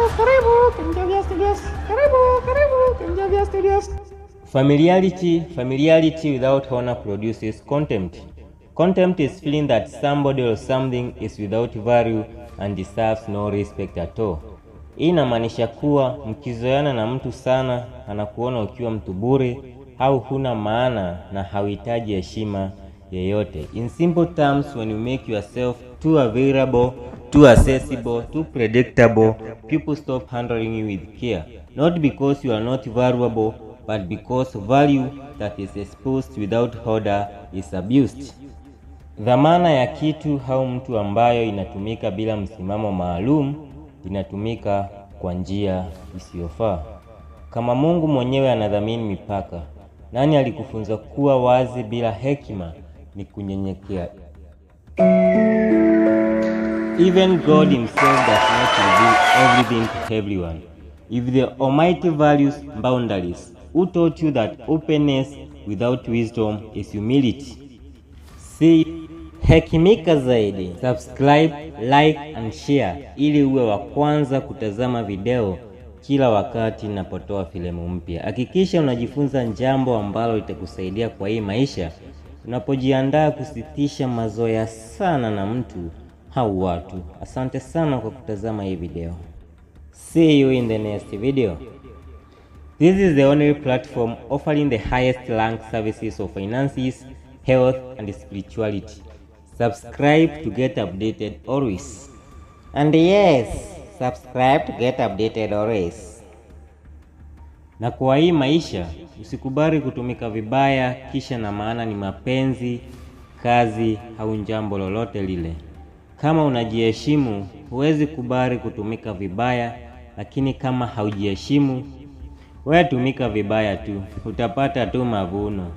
Karibu Kenjavia Studios. Karibu Kenjavia Studios. Familiarity without honor produces contempt. Contempt is feeling that somebody or something is without value and deserves no respect at all. Hii inamaanisha kuwa mkizoeana na mtu sana, anakuona ukiwa mtu bure au huna maana na hauhitaji heshima yeyote. In simple terms, when you make yourself too available, too accessible, too predictable, people stop handling you with care. Not because you are not valuable, but because value that is exposed without order is abused. Dhamana ya kitu au mtu ambayo inatumika bila msimamo maalum, inatumika kwa njia isiyofaa. Kama Mungu mwenyewe anadhamini mipaka, nani alikufunza kuwa wazi bila hekima ni kunyenyekea? Even God himself does not reveal everything to everyone. If the Almighty values boundaries, who taught you that openness without wisdom is humility? See, hekimika zaidi. Subscribe, like and share ili uwe wa kwanza kutazama video kila wakati ninapotoa filamu mpya. Hakikisha unajifunza jambo ambalo litakusaidia kwa hii maisha unapojiandaa kusitisha mazoea sana na mtu au watu. Asante sana kwa kutazama hii video. See you in the next video. This is the only platform offering the highest rank services of finances, health and spirituality. Subscribe to get updated always. And yes, subscribe to get updated always. Na kwa hii maisha, usikubali kutumika vibaya kisha na maana ni mapenzi, kazi au jambo lolote lile. Kama unajiheshimu, huwezi kubali kutumika vibaya, lakini kama haujiheshimu, wewe tumika vibaya tu, utapata tu mavuno.